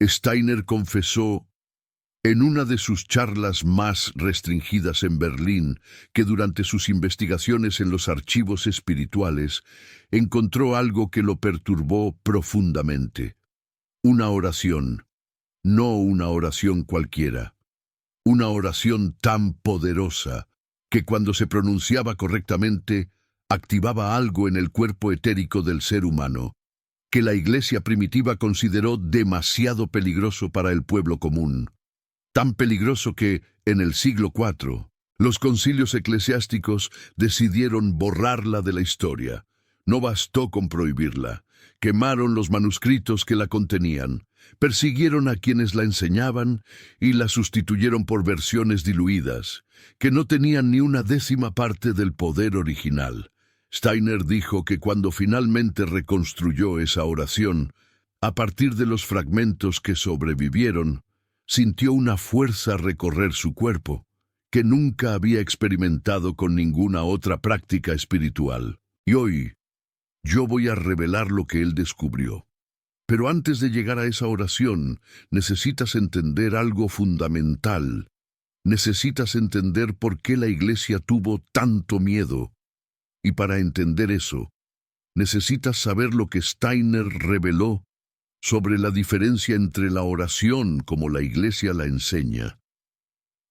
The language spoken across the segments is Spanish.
Steiner confesó en una de sus charlas más restringidas en Berlín que durante sus investigaciones en los archivos espirituales encontró algo que lo perturbó profundamente. Una oración, no una oración cualquiera. Una oración tan poderosa que cuando se pronunciaba correctamente activaba algo en el cuerpo etérico del ser humano, que la Iglesia primitiva consideró demasiado peligroso para el pueblo común. Tan peligroso que, en el siglo IV, los concilios eclesiásticos decidieron borrarla de la historia. No bastó con prohibirla. Quemaron los manuscritos que la contenían, persiguieron a quienes la enseñaban y la sustituyeron por versiones diluidas, que no tenían ni una décima parte del poder original. Steiner dijo que cuando finalmente reconstruyó esa oración, a partir de los fragmentos que sobrevivieron, sintió una fuerza recorrer su cuerpo, que nunca había experimentado con ninguna otra práctica espiritual. Y hoy, yo voy a revelar lo que él descubrió. Pero antes de llegar a esa oración, necesitas entender algo fundamental. Necesitas entender por qué la Iglesia tuvo tanto miedo. Y para entender eso, necesitas saber lo que Steiner reveló sobre la diferencia entre la oración como la Iglesia la enseña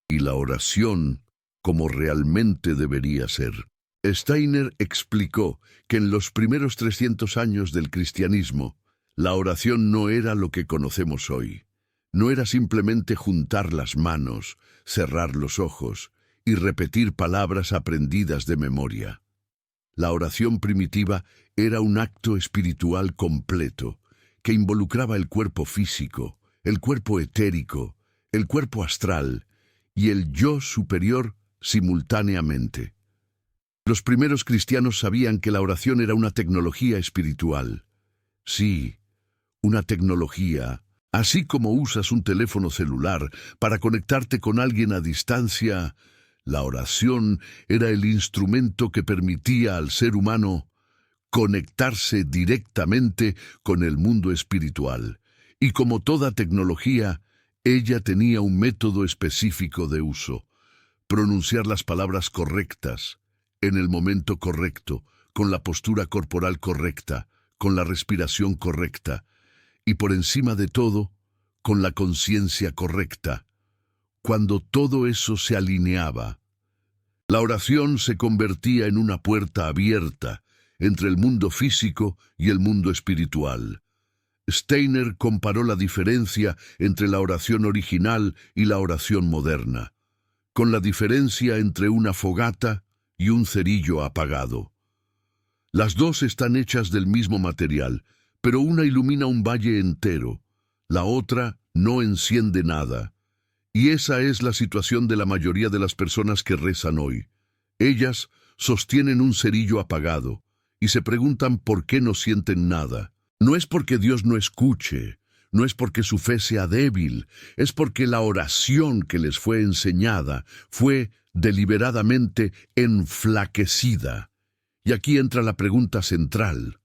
y la oración como realmente debería ser. Steiner explicó que en los primeros 300 años del cristianismo, la oración no era lo que conocemos hoy. No era simplemente juntar las manos, cerrar los ojos y repetir palabras aprendidas de memoria. La oración primitiva era un acto espiritual completo, que involucraba el cuerpo físico, el cuerpo etérico, el cuerpo astral y el yo superior simultáneamente. Los primeros cristianos sabían que la oración era una tecnología espiritual. Sí, una tecnología, así como usas un teléfono celular para conectarte con alguien a distancia, la oración era el instrumento que permitía al ser humano conectarse directamente con el mundo espiritual. Y como toda tecnología, ella tenía un método específico de uso. Pronunciar las palabras correctas, en el momento correcto, con la postura corporal correcta, con la respiración correcta, y por encima de todo, con la conciencia correcta. Cuando todo eso se alineaba, la oración se convertía en una puerta abierta entre el mundo físico y el mundo espiritual. Steiner comparó la diferencia entre la oración original y la oración moderna, con la diferencia entre una fogata y un cerillo apagado. Las dos están hechas del mismo material, pero una ilumina un valle entero, la otra no enciende nada. Y esa es la situación de la mayoría de las personas que rezan hoy. Ellas sostienen un cerillo apagado y se preguntan por qué no sienten nada. No es porque Dios no escuche, no es porque su fe sea débil, es porque la oración que les fue enseñada fue deliberadamente enflaquecida. Y aquí entra la pregunta central.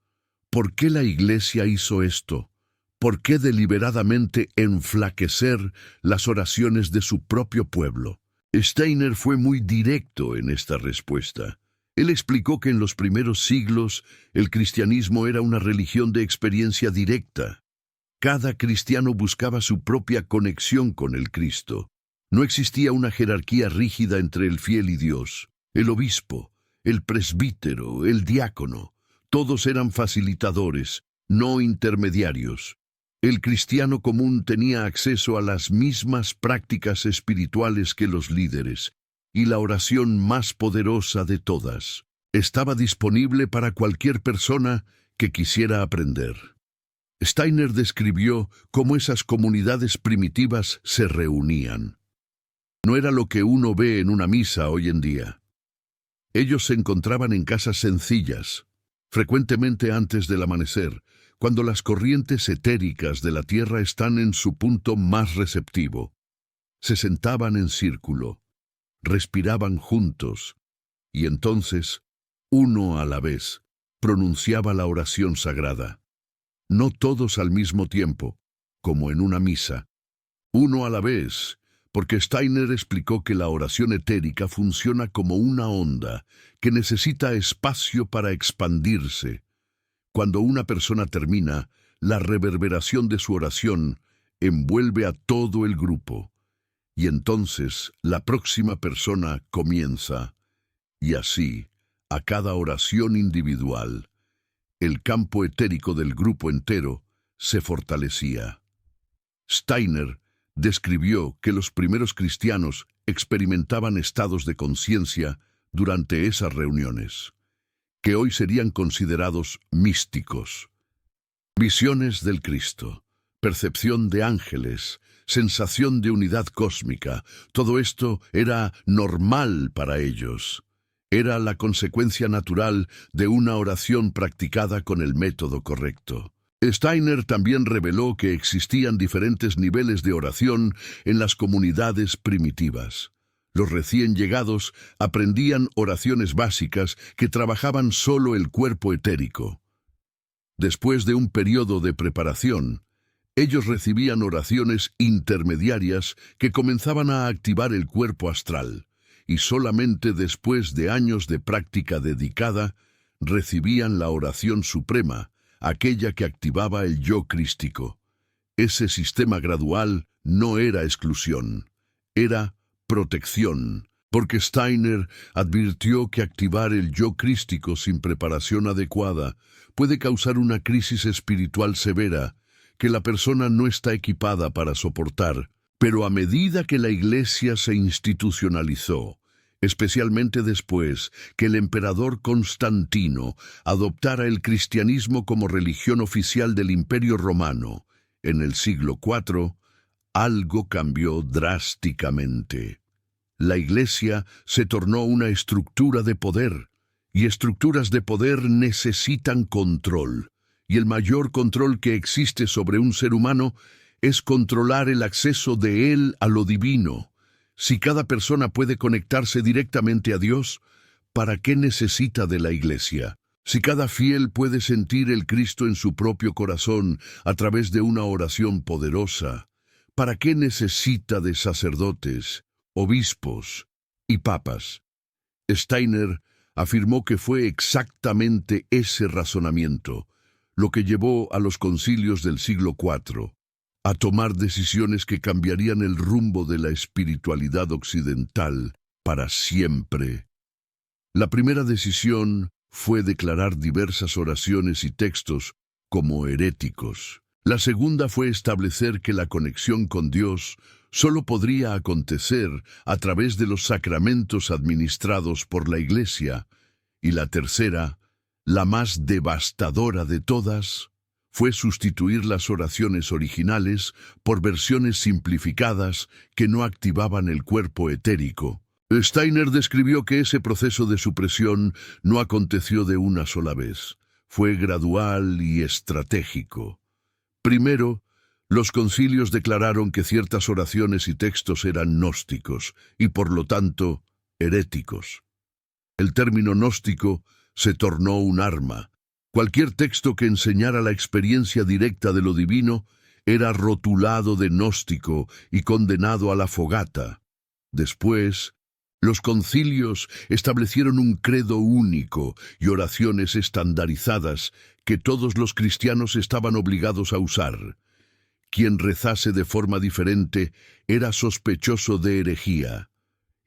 ¿Por qué la Iglesia hizo esto? ¿Por qué deliberadamente enflaquecer las oraciones de su propio pueblo? Steiner fue muy directo en esta respuesta. Él explicó que en los primeros siglos el cristianismo era una religión de experiencia directa. Cada cristiano buscaba su propia conexión con el Cristo. No existía una jerarquía rígida entre el fiel y Dios. El obispo, el presbítero, el diácono, todos eran facilitadores, no intermediarios. El cristiano común tenía acceso a las mismas prácticas espirituales que los líderes, y la oración más poderosa de todas estaba disponible para cualquier persona que quisiera aprender. Steiner describió cómo esas comunidades primitivas se reunían. No era lo que uno ve en una misa hoy en día. Ellos se encontraban en casas sencillas, frecuentemente antes del amanecer, cuando las corrientes etéricas de la tierra están en su punto más receptivo. Se sentaban en círculo, respiraban juntos, y entonces, uno a la vez, pronunciaba la oración sagrada. No todos al mismo tiempo, como en una misa, uno a la vez, porque Steiner explicó que la oración etérica funciona como una onda que necesita espacio para expandirse. Cuando una persona termina, la reverberación de su oración envuelve a todo el grupo, y entonces la próxima persona comienza, y así, a cada oración individual, el campo etérico del grupo entero se fortalecía. Steiner describió que los primeros cristianos experimentaban estados de conciencia durante esas reuniones, que hoy serían considerados místicos. Visiones del Cristo, percepción de ángeles, sensación de unidad cósmica, todo esto era normal para ellos. Era la consecuencia natural de una oración practicada con el método correcto. Steiner también reveló que existían diferentes niveles de oración en las comunidades primitivas. Los recién llegados aprendían oraciones básicas que trabajaban solo el cuerpo etérico. Después de un periodo de preparación, ellos recibían oraciones intermediarias que comenzaban a activar el cuerpo astral, y solamente después de años de práctica dedicada, recibían la oración suprema, aquella que activaba el yo crístico. Ese sistema gradual no era exclusión, era protección, porque Steiner advirtió que activar el yo crístico sin preparación adecuada puede causar una crisis espiritual severa que la persona no está equipada para soportar. Pero a medida que la Iglesia se institucionalizó, especialmente después que el emperador Constantino adoptara el cristianismo como religión oficial del Imperio Romano, en el siglo IV, algo cambió drásticamente. La Iglesia se tornó una estructura de poder, y estructuras de poder necesitan control, y el mayor control que existe sobre un ser humano es controlar el acceso de él a lo divino. Si cada persona puede conectarse directamente a Dios, ¿para qué necesita de la Iglesia? Si cada fiel puede sentir el Cristo en su propio corazón a través de una oración poderosa, ¿para qué necesita de sacerdotes, obispos y papas? Steiner afirmó que fue exactamente ese razonamiento lo que llevó a los concilios del siglo IV a tomar decisiones que cambiarían el rumbo de la espiritualidad occidental para siempre. La primera decisión fue declarar diversas oraciones y textos como heréticos. La segunda fue establecer que la conexión con Dios solo podría acontecer a través de los sacramentos administrados por la Iglesia. Y la tercera, la más devastadora de todas, fue sustituir las oraciones originales por versiones simplificadas que no activaban el cuerpo etérico. Steiner describió que ese proceso de supresión no aconteció de una sola vez. Fue gradual y estratégico. Primero, los concilios declararon que ciertas oraciones y textos eran gnósticos y, por lo tanto, heréticos. El término gnóstico se tornó un arma. Cualquier texto que enseñara la experiencia directa de lo divino era rotulado de gnóstico y condenado a la fogata. Después, los concilios establecieron un credo único y oraciones estandarizadas que todos los cristianos estaban obligados a usar. Quien rezase de forma diferente era sospechoso de herejía.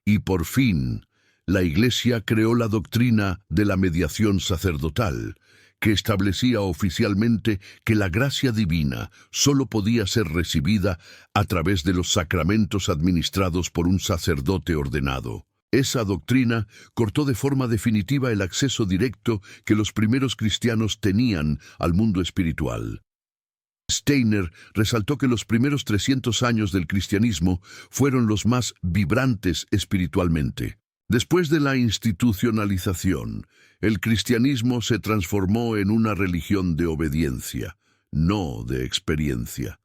Y por fin, la Iglesia creó la doctrina de la mediación sacerdotal, que establecía oficialmente que la gracia divina solo podía ser recibida a través de los sacramentos administrados por un sacerdote ordenado. Esa doctrina cortó de forma definitiva el acceso directo que los primeros cristianos tenían al mundo espiritual. Steiner resaltó que los primeros 300 años del cristianismo fueron los más vibrantes espiritualmente. Después de la institucionalización, el cristianismo se transformó en una religión de obediencia, no de experiencia.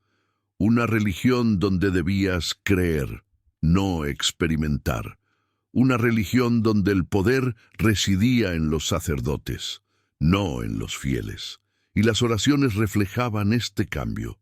Una religión donde debías creer, no experimentar. Una religión donde el poder residía en los sacerdotes, no en los fieles. Y las oraciones reflejaban este cambio.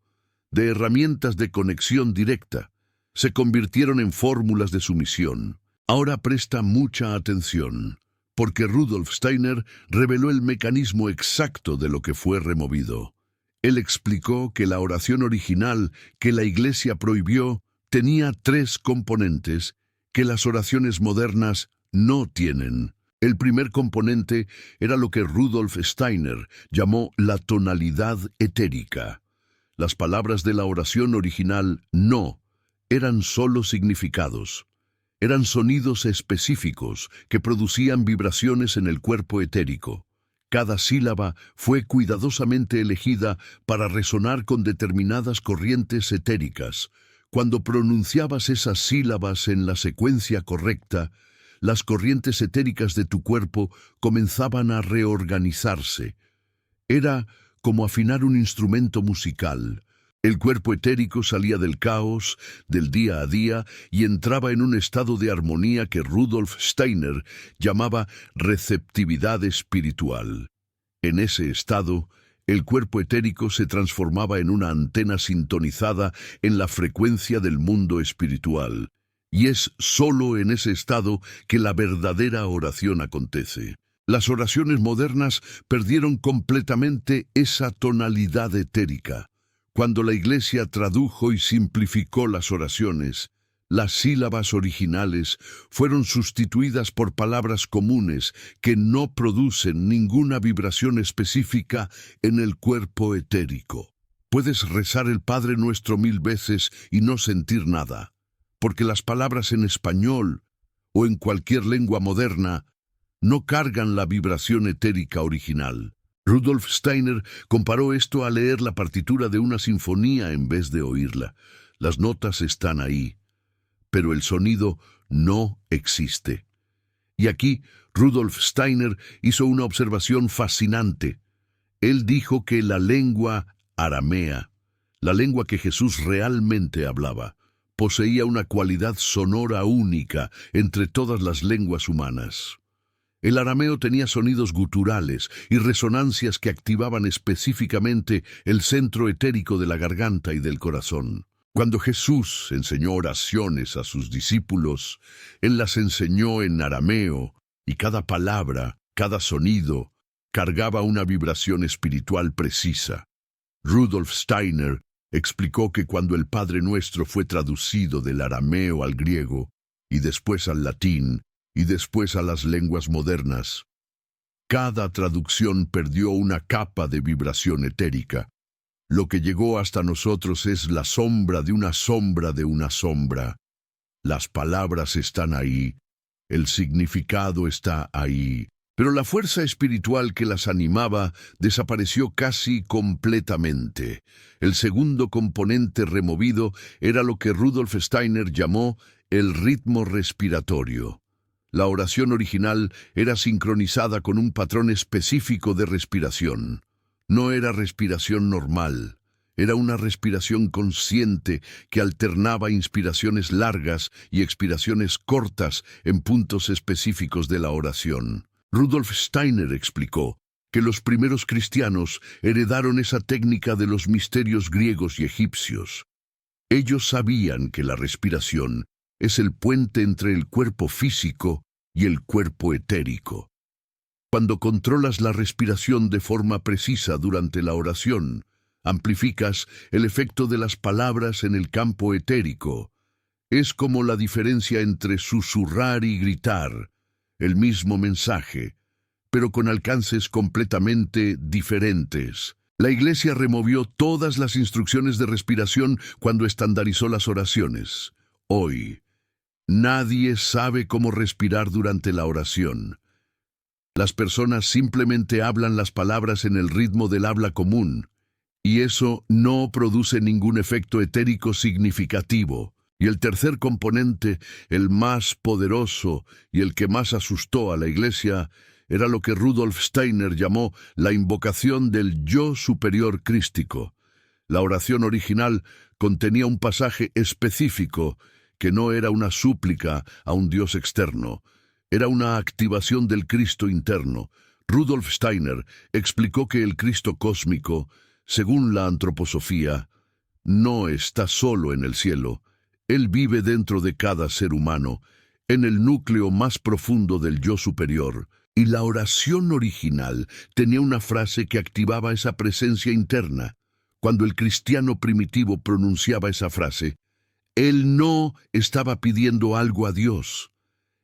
de herramientas de conexión directa. Se convirtieron en fórmulas de sumisión. Ahora presta mucha atención, porque Rudolf Steiner reveló el mecanismo exacto de lo que fue removido. Él explicó que la oración original que la Iglesia prohibió tenía 3 componentes que las oraciones modernas no tienen. El primer componente era lo que Rudolf Steiner llamó la tonalidad etérica. Las palabras de la oración original no eran solo significados. Eran sonidos específicos que producían vibraciones en el cuerpo etérico. Cada sílaba fue cuidadosamente elegida para resonar con determinadas corrientes etéricas. Cuando pronunciabas esas sílabas en la secuencia correcta, las corrientes etéricas de tu cuerpo comenzaban a reorganizarse. Era como afinar un instrumento musical. El cuerpo etérico salía del caos, del día a día, y entraba en un estado de armonía que Rudolf Steiner llamaba receptividad espiritual. En ese estado, el cuerpo etérico se transformaba en una antena sintonizada en la frecuencia del mundo espiritual. Y es solo en ese estado que la verdadera oración acontece. Las oraciones modernas perdieron completamente esa tonalidad etérica. Cuando la Iglesia tradujo y simplificó las oraciones, las sílabas originales fueron sustituidas por palabras comunes que no producen ninguna vibración específica en el cuerpo etérico. Puedes rezar el Padre Nuestro 1000 veces y no sentir nada, porque las palabras en español o en cualquier lengua moderna no cargan la vibración etérica original. Rudolf Steiner comparó esto a leer la partitura de una sinfonía en vez de oírla. Las notas están ahí, pero el sonido no existe. Y aquí Rudolf Steiner hizo una observación fascinante. Él dijo que la lengua aramea, la lengua que Jesús realmente hablaba, poseía una cualidad sonora única entre todas las lenguas humanas. El arameo tenía sonidos guturales y resonancias que activaban específicamente el centro etérico de la garganta y del corazón. Cuando Jesús enseñó oraciones a sus discípulos, Él las enseñó en arameo, y cada palabra, cada sonido, cargaba una vibración espiritual precisa. Rudolf Steiner explicó que cuando el Padre Nuestro fue traducido del arameo al griego, y después al latín, y después a las lenguas modernas, cada traducción perdió una capa de vibración etérica. Lo que llegó hasta nosotros es la sombra de una sombra de una sombra. Las palabras están ahí, el significado está ahí, pero la fuerza espiritual que las animaba desapareció casi completamente. El segundo componente removido era lo que Rudolf Steiner llamó el ritmo respiratorio. La oración original era sincronizada con un patrón específico de respiración. No era respiración normal, era una respiración consciente que alternaba inspiraciones largas y expiraciones cortas en puntos específicos de la oración. Rudolf Steiner explicó que los primeros cristianos heredaron esa técnica de los misterios griegos y egipcios. Ellos sabían que la respiración es el puente entre el cuerpo físico y el cuerpo etérico. Cuando controlas la respiración de forma precisa durante la oración, amplificas el efecto de las palabras en el campo etérico. Es como la diferencia entre susurrar y gritar, el mismo mensaje, pero con alcances completamente diferentes. La Iglesia removió todas las instrucciones de respiración cuando estandarizó las oraciones. Hoy, nadie sabe cómo respirar durante la oración. Las personas simplemente hablan las palabras en el ritmo del habla común, y eso no produce ningún efecto etérico significativo. Y el tercer componente, el más poderoso y el que más asustó a la Iglesia, era lo que Rudolf Steiner llamó la invocación del yo superior crístico. La oración original contenía un pasaje específico que no era una súplica a un Dios externo, era una activación del Cristo interno. Rudolf Steiner explicó que el Cristo cósmico, según la antroposofía, no está solo en el cielo. Él vive dentro de cada ser humano, en el núcleo más profundo del yo superior. Y la oración original tenía una frase que activaba esa presencia interna. Cuando el cristiano primitivo pronunciaba esa frase, él no estaba pidiendo algo a Dios.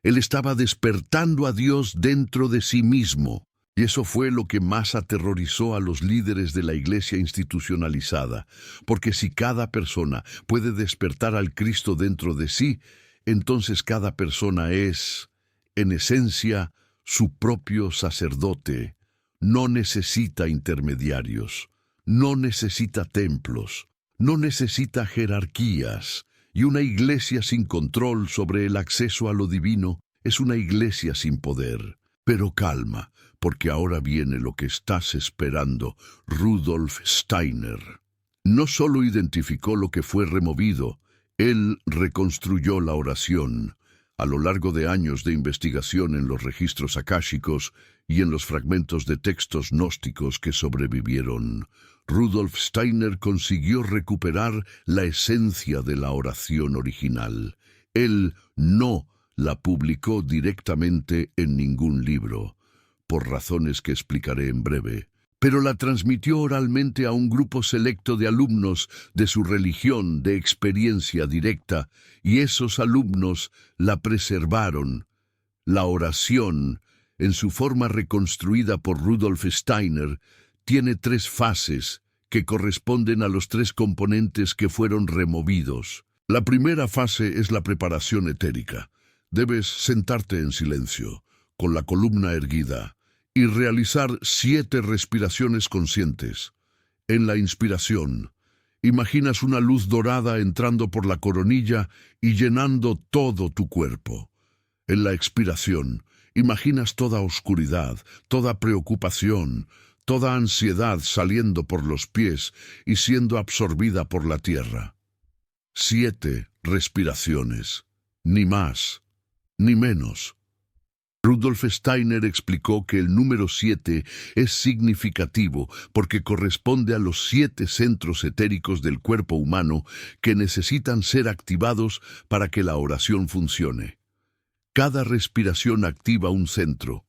Él estaba despertando a Dios dentro de sí mismo. Y eso fue lo que más aterrorizó a los líderes de la iglesia institucionalizada, porque si cada persona puede despertar al Cristo dentro de sí, entonces cada persona es, en esencia, su propio sacerdote. No necesita intermediarios, no necesita templos, no necesita jerarquías, y una iglesia sin control sobre el acceso a lo divino es una iglesia sin poder. Pero calma, porque ahora viene lo que estás esperando. Rudolf Steiner no solo identificó lo que fue removido, él reconstruyó la oración. A lo largo de años de investigación en los registros akáshicos y en los fragmentos de textos gnósticos que sobrevivieron, Rudolf Steiner consiguió recuperar la esencia de la oración original. Él no la publicó directamente en ningún libro, por razones que explicaré en breve, pero la transmitió oralmente a un grupo selecto de alumnos de su religión de experiencia directa, y esos alumnos la preservaron. La oración, en su forma reconstruida por Rudolf Steiner, tiene 3 fases que corresponden a los 3 componentes que fueron removidos. La primera fase es la preparación etérica. Debes sentarte en silencio, con la columna erguida, y realizar 7 respiraciones conscientes. En la inspiración, imaginas una luz dorada entrando por la coronilla y llenando todo tu cuerpo. En la expiración, imaginas toda oscuridad, toda preocupación, toda ansiedad saliendo por los pies y siendo absorbida por la tierra. 7 respiraciones, ni más, ni menos. Rudolf Steiner explicó que el número 7 es significativo porque corresponde a los 7 centros etéricos del cuerpo humano que necesitan ser activados para que la oración funcione. Cada respiración activa un centro.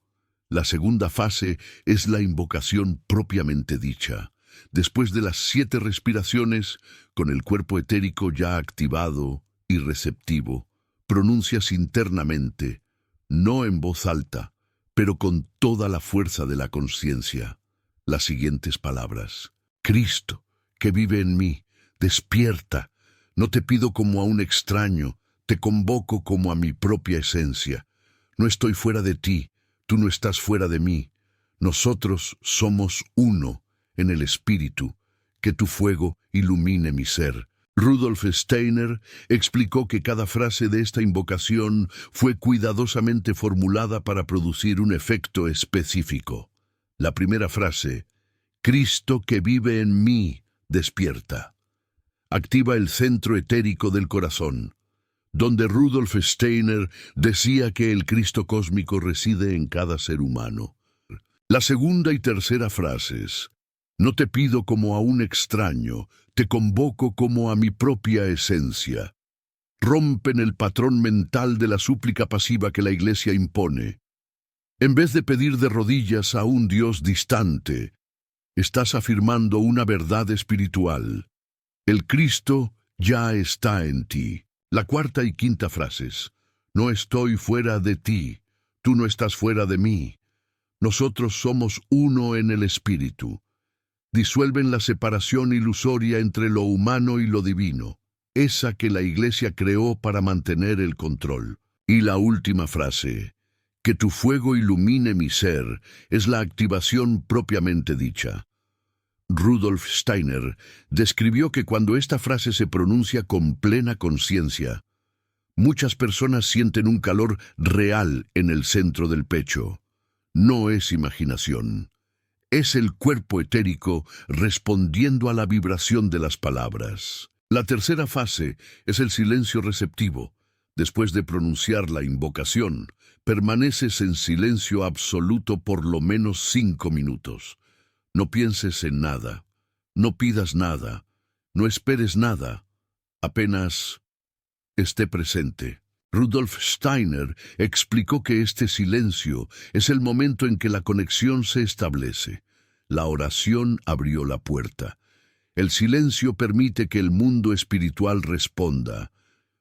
La segunda fase es la invocación propiamente dicha. Después de las 7 respiraciones, con el cuerpo etérico ya activado y receptivo, pronuncias internamente, no en voz alta, pero con toda la fuerza de la conciencia, las siguientes palabras. Cristo, que vive en mí, despierta. No te pido como a un extraño, te convoco como a mi propia esencia. No estoy fuera de ti, tú no estás fuera de mí. Nosotros somos uno en el Espíritu. Que tu fuego ilumine mi ser. Rudolf Steiner explicó que cada frase de esta invocación fue cuidadosamente formulada para producir un efecto específico. La primera frase, Cristo que vive en mí, despierta. Activa el centro etérico del corazón, donde Rudolf Steiner decía que el Cristo cósmico reside en cada ser humano. La segunda y tercera frases, no te pido como a un extraño, te convoco como a mi propia esencia. Rompen el patrón mental de la súplica pasiva que la Iglesia impone. En vez de pedir de rodillas a un Dios distante, estás afirmando una verdad espiritual. El Cristo ya está en ti. La cuarta y quinta frases. No estoy fuera de ti, tú no estás fuera de mí. Nosotros somos uno en el Espíritu. Disuelven la separación ilusoria entre lo humano y lo divino, esa que la Iglesia creó para mantener el control. Y la última frase, que tu fuego ilumine mi ser, es la activación propiamente dicha. Rudolf Steiner describió que cuando esta frase se pronuncia con plena conciencia, muchas personas sienten un calor real en el centro del pecho. No es imaginación. Es el cuerpo etérico respondiendo a la vibración de las palabras. La tercera fase es el silencio receptivo. Después de pronunciar la invocación, permaneces en silencio absoluto por lo menos 5 minutos. No pienses en nada, no pidas nada, No esperes nada, apenas esté presente. Rudolf Steiner explicó que este silencio es el momento en que la conexión se establece. La oración abrió la puerta. El silencio permite que el mundo espiritual responda.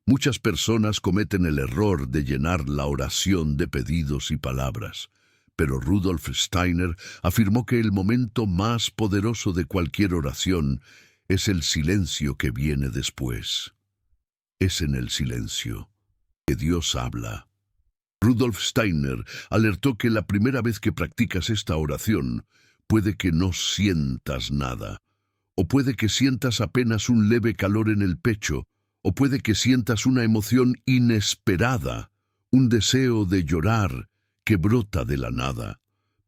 Muchas personas cometen el error de llenar la oración de pedidos y palabras, pero Rudolf Steiner afirmó que el momento más poderoso de cualquier oración es el silencio que viene después. Es en el silencio que Dios habla. Rudolf Steiner alertó que la primera vez que practicas esta oración, puede que no sientas nada, o puede que sientas apenas un leve calor en el pecho, o puede que sientas una emoción inesperada, un deseo de llorar que brota de la nada.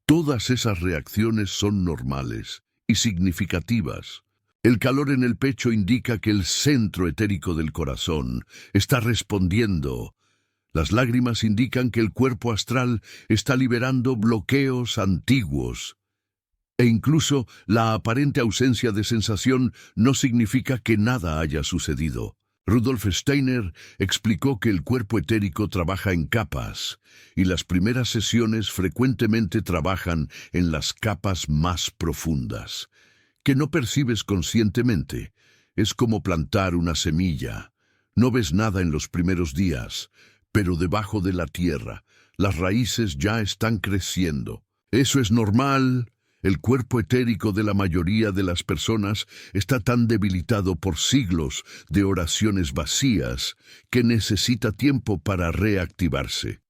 Todas esas reacciones son normales y significativas. El calor en el pecho indica que el centro etérico del corazón está respondiendo. Las lágrimas indican que el cuerpo astral está liberando bloqueos antiguos. E incluso la aparente ausencia de sensación no significa que nada haya sucedido. Rudolf Steiner explicó que el cuerpo etérico trabaja en capas, y las primeras sesiones frecuentemente trabajan en las capas más profundas, que no percibes conscientemente. Es como plantar una semilla. No ves nada en los primeros días, pero debajo de la tierra, las raíces ya están creciendo. Eso es normal. El cuerpo etérico de la mayoría de las personas está tan debilitado por siglos de oraciones vacías que necesita tiempo para reactivarse.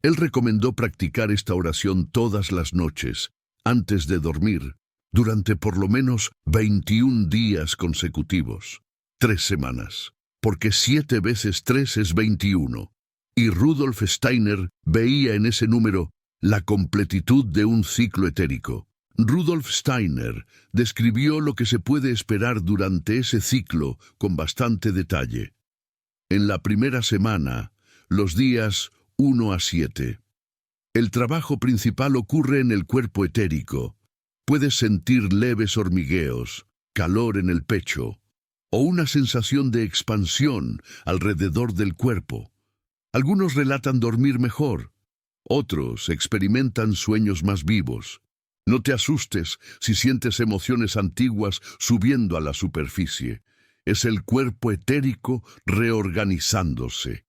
Él recomendó practicar esta oración todas las noches, antes de dormir, durante por lo menos 21 días consecutivos, 3 semanas, porque 7 veces 3 es 21. Y Rudolf Steiner veía en ese número la completitud de un ciclo etérico. Rudolf Steiner describió lo que se puede esperar durante ese ciclo con bastante detalle. En la primera semana, los días 1 a 7. El trabajo principal ocurre en el cuerpo etérico. Puedes sentir leves hormigueos, calor en el pecho, o una sensación de expansión alrededor del cuerpo. Algunos relatan dormir mejor, otros experimentan sueños más vivos. No te asustes si sientes emociones antiguas subiendo a la superficie. Es el cuerpo etérico reorganizándose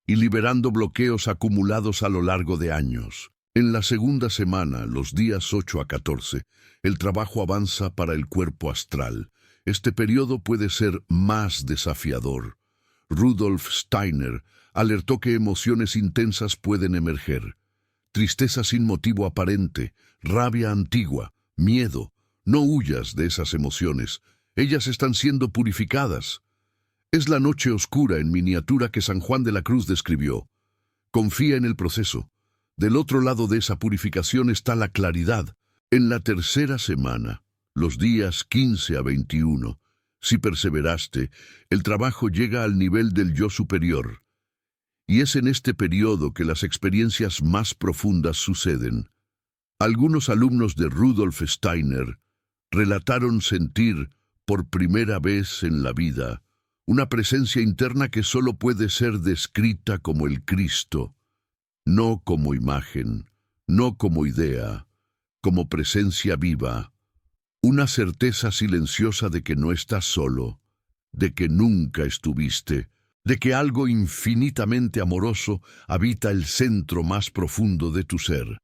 y liberando bloqueos acumulados a lo largo de años. En la segunda semana, los días 8 a 14, el trabajo avanza para el cuerpo astral. Este periodo puede ser más desafiador. Rudolf Steiner alertó que emociones intensas pueden emerger. Tristeza sin motivo aparente, rabia antigua, miedo. No huyas de esas emociones. Ellas están siendo purificadas. Es la noche oscura en miniatura que San Juan de la Cruz describió. Confía en el proceso. Del otro lado de esa purificación está la claridad. En la tercera semana, los días 15 a 21, si perseveraste, el trabajo llega al nivel del yo superior. Y es en este periodo que las experiencias más profundas suceden. Algunos alumnos de Rudolf Steiner relataron sentir, por primera vez en la vida, una presencia interna que solo puede ser descrita como el Cristo, no como imagen, no como idea, como presencia viva, una certeza silenciosa de que no estás solo, de que nunca estuviste, de que algo infinitamente amoroso habita el centro más profundo de tu ser.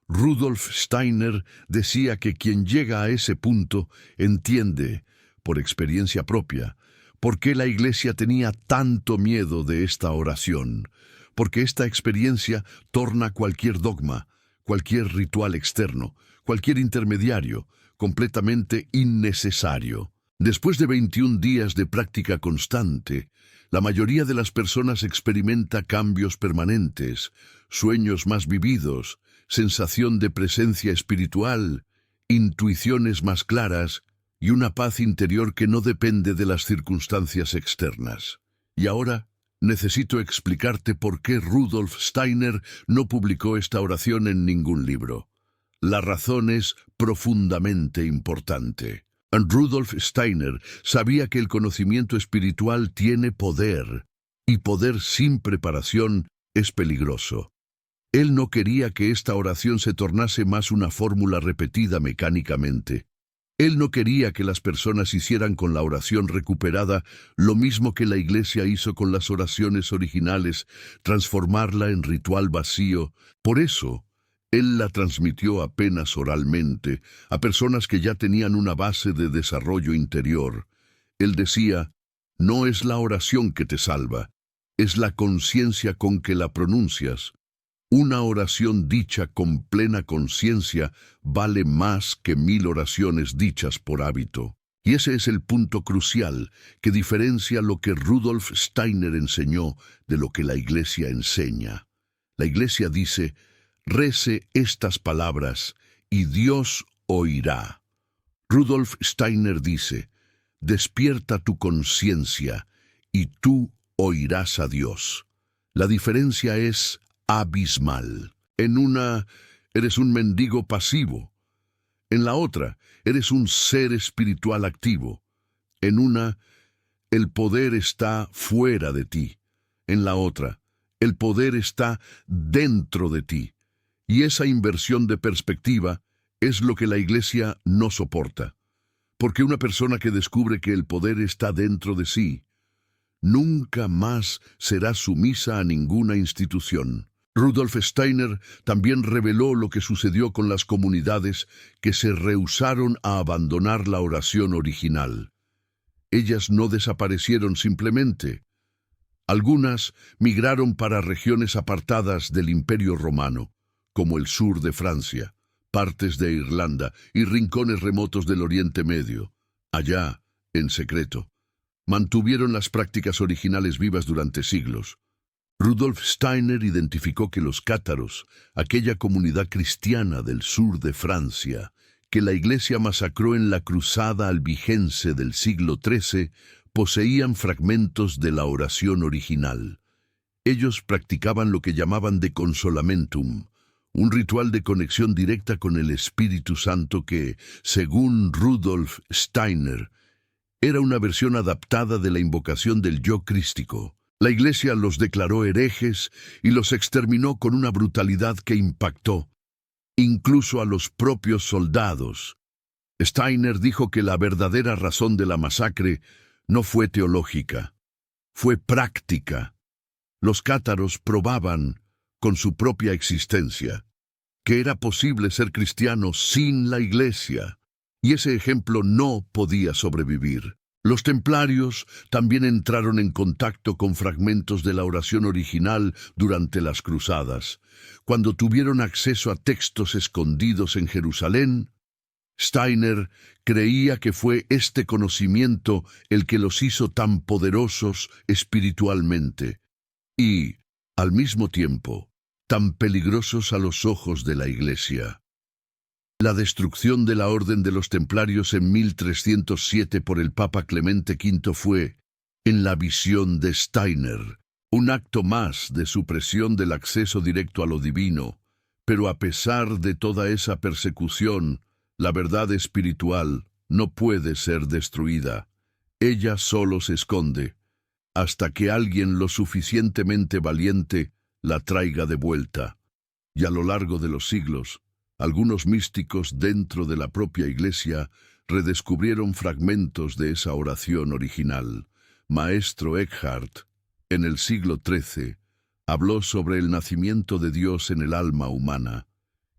Rudolf Steiner decía que quien llega a ese punto entiende, por experiencia propia, por qué la Iglesia tenía tanto miedo de esta oración, porque esta experiencia torna cualquier dogma, cualquier ritual externo, cualquier intermediario, completamente innecesario. Después de 21 días de práctica constante, la mayoría de las personas experimenta cambios permanentes, sueños más vividos, sensación de presencia espiritual, intuiciones más claras y una paz interior que no depende de las circunstancias externas. Y ahora, necesito explicarte por qué Rudolf Steiner no publicó esta oración en ningún libro. La razón es profundamente importante. Rudolf Steiner sabía que el conocimiento espiritual tiene poder, y poder sin preparación es peligroso. Él no quería que esta oración se tornase más una fórmula repetida mecánicamente. Él no quería que las personas hicieran con la oración recuperada lo mismo que la Iglesia hizo con las oraciones originales, transformarla en ritual vacío. Por eso, él la transmitió apenas oralmente a personas que ya tenían una base de desarrollo interior. Él decía, no es la oración que te salva, es la conciencia con que la pronuncias. Una oración dicha con plena conciencia vale más que 1000 oraciones dichas por hábito. Y ese es el punto crucial que diferencia lo que Rudolf Steiner enseñó de lo que la Iglesia enseña. La Iglesia dice, rece estas palabras y Dios oirá. Rudolf Steiner dice, despierta tu conciencia y tú oirás a Dios. La diferencia es abismal. En una, eres un mendigo pasivo. En la otra, eres un ser espiritual activo. En una, el poder está fuera de ti. En la otra, el poder está dentro de ti. Y esa inversión de perspectiva es lo que la Iglesia no soporta. Porque una persona que descubre que el poder está dentro de sí, nunca más será sumisa a ninguna institución. Rudolf Steiner también reveló lo que sucedió con las comunidades que se rehusaron a abandonar la oración original. Ellas no desaparecieron simplemente. Algunas migraron para regiones apartadas del Imperio Romano, como el sur de Francia, partes de Irlanda y rincones remotos del Oriente Medio. Allá, en secreto, mantuvieron las prácticas originales vivas durante siglos. Rudolf Steiner identificó que los cátaros, aquella comunidad cristiana del sur de Francia, que la Iglesia masacró en la cruzada albigense del siglo XIII, poseían fragmentos de la oración original. Ellos practicaban lo que llamaban de consolamentum, un ritual de conexión directa con el Espíritu Santo que, según Rudolf Steiner, era una versión adaptada de la invocación del yo crístico. La Iglesia los declaró herejes y los exterminó con una brutalidad que impactó, incluso a los propios soldados. Steiner dijo que la verdadera razón de la masacre no fue teológica, fue práctica. Los cátaros probaban, con su propia existencia, que era posible ser cristiano sin la Iglesia, y ese ejemplo no podía sobrevivir. Los templarios también entraron en contacto con fragmentos de la oración original durante las cruzadas. Cuando tuvieron acceso a textos escondidos en Jerusalén, Steiner creía que fue este conocimiento el que los hizo tan poderosos espiritualmente y, al mismo tiempo, tan peligrosos a los ojos de la Iglesia. La destrucción de la Orden de los Templarios en 1307 por el Papa Clemente V fue, en la visión de Steiner, un acto más de supresión del acceso directo a lo divino, pero a pesar de toda esa persecución, la verdad espiritual no puede ser destruida. Ella solo se esconde, hasta que alguien lo suficientemente valiente la traiga de vuelta. Y a lo largo de los siglos, algunos místicos dentro de la propia Iglesia redescubrieron fragmentos de esa oración original. Maestro Eckhart, en el siglo XIII, habló sobre el nacimiento de Dios en el alma humana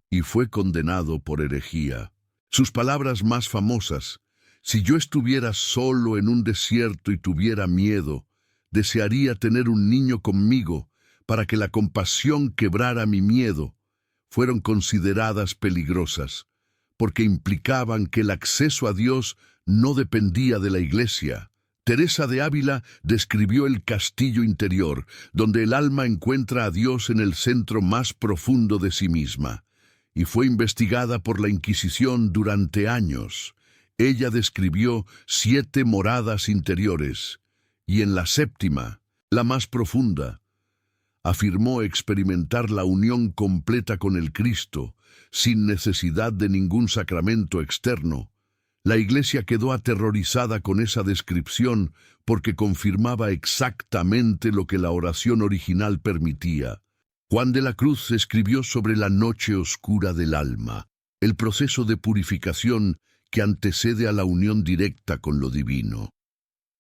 y fue condenado por herejía. Sus palabras más famosas: si yo estuviera solo en un desierto y tuviera miedo, desearía tener un niño conmigo para que la compasión quebrara mi miedo, fueron consideradas peligrosas, porque implicaban que el acceso a Dios no dependía de la Iglesia. Teresa de Ávila describió el castillo interior, donde el alma encuentra a Dios en el centro más profundo de sí misma, y fue investigada por la Inquisición durante años. Ella describió 7 moradas interiores, y en la séptima, la más profunda, afirmó experimentar la unión completa con el Cristo, sin necesidad de ningún sacramento externo, La Iglesia quedó aterrorizada con esa descripción porque confirmaba exactamente lo que la oración original permitía. Juan de la Cruz escribió sobre la noche oscura del alma, el proceso de purificación que antecede a la unión directa con lo divino,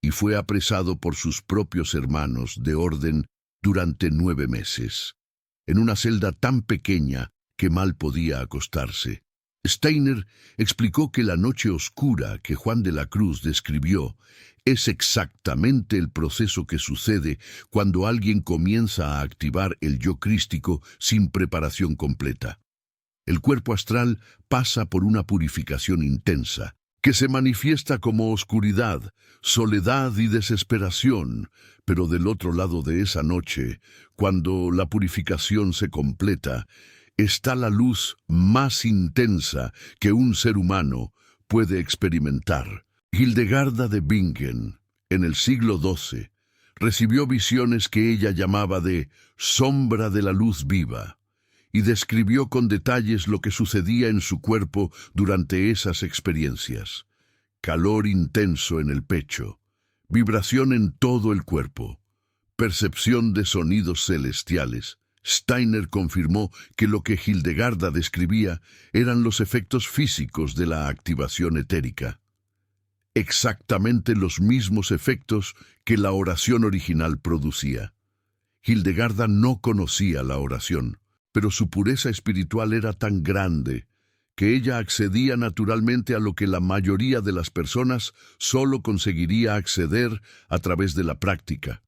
y fue apresado por sus propios hermanos de orden durante 9 meses, en una celda tan pequeña que mal podía acostarse. Steiner explicó que la noche oscura que Juan de la Cruz describió es exactamente el proceso que sucede cuando alguien comienza a activar el yo crístico sin preparación completa. El cuerpo astral pasa por una purificación intensa, que se manifiesta como oscuridad, soledad y desesperación, pero del otro lado de esa noche, cuando la purificación se completa, está la luz más intensa que un ser humano puede experimentar. Hildegarda de Bingen, en el siglo XII, recibió visiones que ella llamaba de sombra de la luz viva, y describió con detalles lo que sucedía en su cuerpo durante esas experiencias. Calor intenso en el pecho, vibración en todo el cuerpo, percepción de sonidos celestiales. Steiner confirmó que lo que Hildegarda describía eran los efectos físicos de la activación etérica. Exactamente los mismos efectos que la oración original producía. Hildegarda no conocía la oración, pero su pureza espiritual era tan grande que ella accedía naturalmente a lo que la mayoría de las personas solo conseguiría acceder a través de la práctica.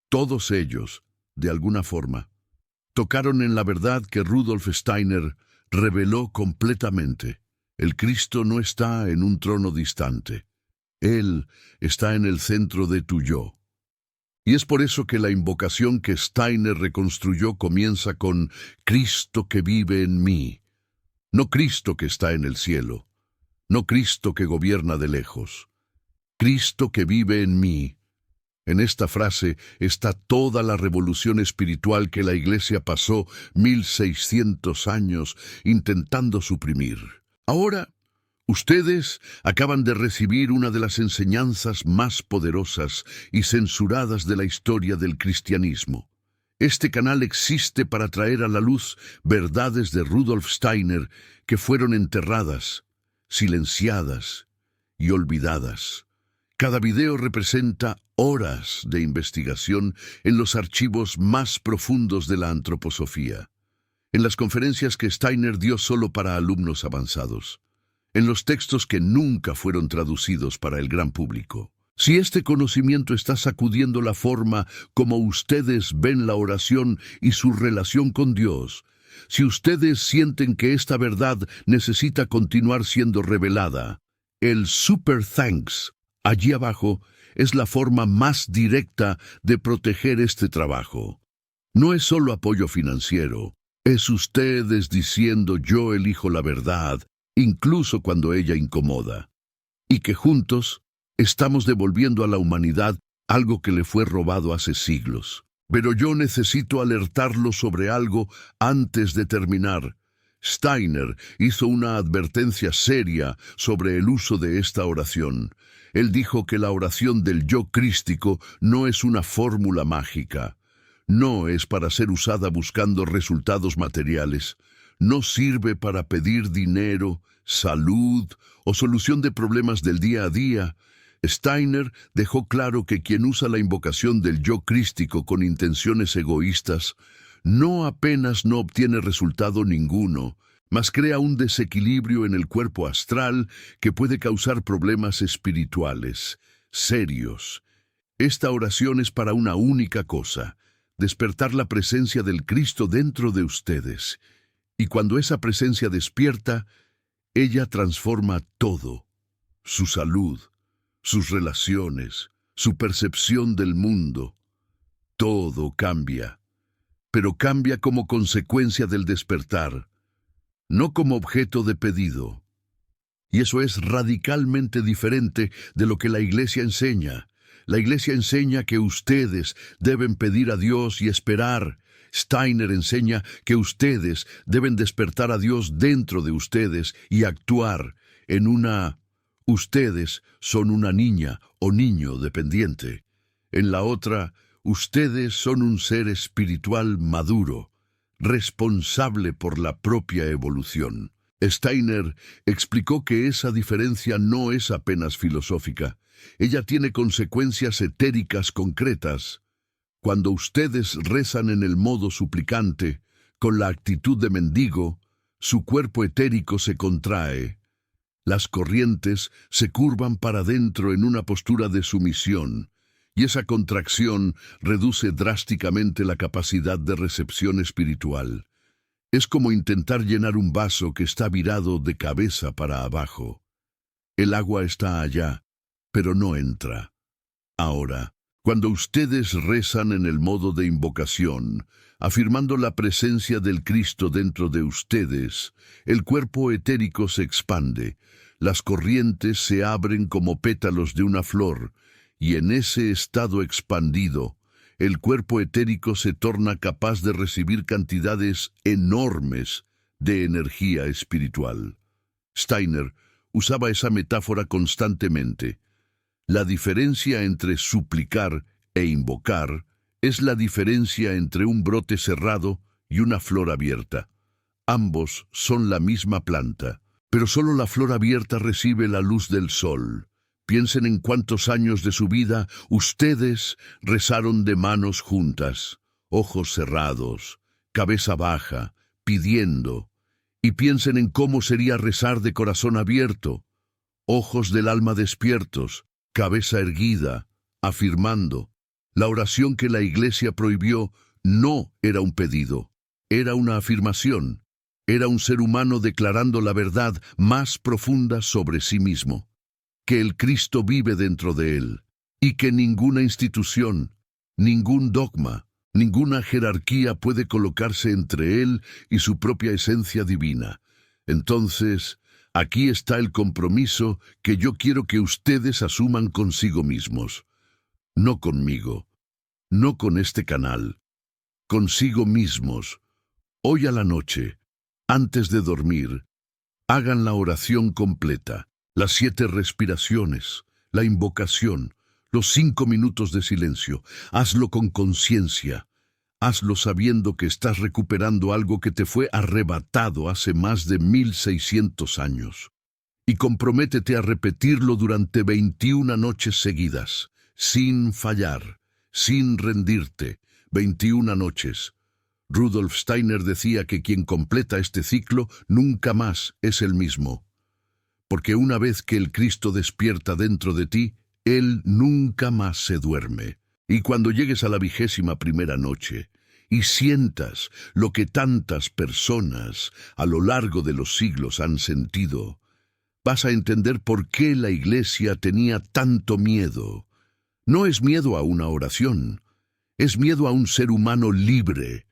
Todos ellos, de alguna forma, tocaron en la verdad que Rudolf Steiner reveló completamente. El Cristo no está en un trono distante. Él está en el centro de tu yo. Y es por eso que la invocación que Steiner reconstruyó comienza con Cristo que vive en mí. No Cristo que está en el cielo, no Cristo que gobierna de lejos. Cristo que vive en mí. En esta frase está toda la revolución espiritual que la Iglesia pasó 1600 años intentando suprimir. Ahora, ustedes acaban de recibir una de las enseñanzas más poderosas y censuradas de la historia del cristianismo. Este canal existe para traer a la luz verdades de Rudolf Steiner que fueron enterradas, silenciadas y olvidadas. Cada video representa horas de investigación en los archivos más profundos de la antroposofía, en las conferencias que Steiner dio solo para alumnos avanzados, en los textos que nunca fueron traducidos para el gran público. Si este conocimiento está sacudiendo la forma como ustedes ven la oración y su relación con Dios, si ustedes sienten que esta verdad necesita continuar siendo revelada, el Super Thanks, allí abajo, es la forma más directa de proteger este trabajo. No es solo apoyo financiero, es ustedes diciendo yo elijo la verdad, incluso cuando ella incomoda, y que juntos estamos devolviendo a la humanidad algo que le fue robado hace siglos. Pero yo necesito alertarlo sobre algo antes de terminar. Steiner hizo una advertencia seria sobre el uso de esta oración. Él dijo que la oración del yo crístico no es una fórmula mágica. No es para ser usada buscando resultados materiales. No sirve para pedir dinero, salud o solución de problemas del día a día. Steiner dejó claro que quien usa la invocación del yo crístico con intenciones egoístas no apenas no obtiene resultado ninguno, mas crea un desequilibrio en el cuerpo astral que puede causar problemas espirituales serios. Esta oración es para una única cosa: despertar la presencia del Cristo dentro de ustedes. Y cuando esa presencia despierta, ella transforma todo: su salud, sus relaciones, su percepción del mundo. Todo cambia, pero cambia como consecuencia del despertar, no como objeto de pedido. Y eso es radicalmente diferente de lo que la Iglesia enseña. La Iglesia enseña que ustedes deben pedir a Dios y esperar. Steiner enseña que ustedes deben despertar a Dios dentro de ustedes y actuar en una ustedes son una niña o niño dependiente. En la otra, ustedes son un ser espiritual maduro, responsable por la propia evolución. Steiner explicó que esa diferencia no es apenas filosófica. Ella tiene consecuencias etéricas concretas. Cuando ustedes rezan en el modo suplicante, con la actitud de mendigo, su cuerpo etérico se contrae. Las corrientes se curvan para adentro en una postura de sumisión, y esa contracción reduce drásticamente la capacidad de recepción espiritual. Es como intentar llenar un vaso que está virado de cabeza para abajo. El agua está allá, pero no entra. Ahora, cuando ustedes rezan en el modo de invocación, afirmando la presencia del Cristo dentro de ustedes, el cuerpo etérico se expande, las corrientes se abren como pétalos de una flor, y en ese estado expandido, el cuerpo etérico se torna capaz de recibir cantidades enormes de energía espiritual. Steiner usaba esa metáfora constantemente. La diferencia entre suplicar e invocar es la diferencia entre un brote cerrado y una flor abierta. Ambos son la misma planta, pero solo la flor abierta recibe la luz del sol. Piensen en cuántos años de su vida ustedes rezaron de manos juntas, ojos cerrados, cabeza baja, pidiendo. Y piensen en cómo sería rezar de corazón abierto, ojos del alma despiertos, cabeza erguida, afirmando. La oración que la Iglesia prohibió no era un pedido, era una afirmación. Era un ser humano declarando la verdad más profunda sobre sí mismo. Que el Cristo vive dentro de él, y que ninguna institución, ningún dogma, ninguna jerarquía puede colocarse entre él y su propia esencia divina. Entonces, aquí está el compromiso que yo quiero que ustedes asuman consigo mismos. No conmigo, no con este canal, consigo mismos. Hoy a la noche, antes de dormir, hagan la oración completa. Las 7 respiraciones, la invocación, los 5 minutos de silencio. Hazlo con conciencia. Hazlo sabiendo que estás recuperando algo que te fue arrebatado hace más de 1600 años. Y comprométete a repetirlo durante 21 noches seguidas, sin fallar, sin rendirte. 21 noches. Rudolf Steiner decía que quien completa este ciclo nunca más es el mismo. Porque una vez que el Cristo despierta dentro de ti, Él nunca más se duerme. Y cuando llegues a la 21ª noche y sientas lo que tantas personas a lo largo de los siglos han sentido, vas a entender por qué la Iglesia tenía tanto miedo. No es miedo a una oración, es miedo a un ser humano libre,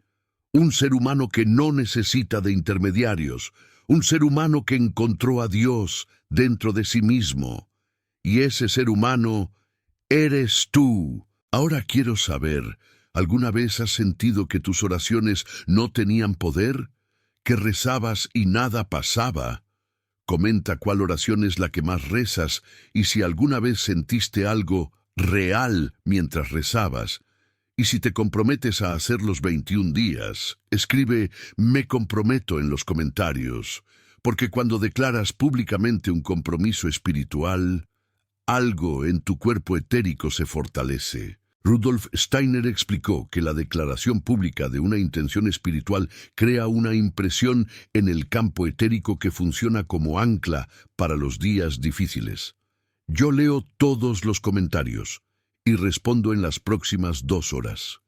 un ser humano que no necesita de intermediarios, un ser humano que encontró a Dios dentro de sí mismo. Y ese ser humano eres tú. Ahora quiero saber, ¿alguna vez has sentido que tus oraciones no tenían poder? ¿Que rezabas y nada pasaba? Comenta cuál oración es la que más rezas y si alguna vez sentiste algo real mientras rezabas. Y si te comprometes a hacer los 21 días, escribe «Me comprometo» en los comentarios, porque cuando declaras públicamente un compromiso espiritual, algo en tu cuerpo etérico se fortalece. Rudolf Steiner explicó que la declaración pública de una intención espiritual crea una impresión en el campo etérico que funciona como ancla para los días difíciles. Yo leo todos los comentarios y respondo en las próximas 2 horas.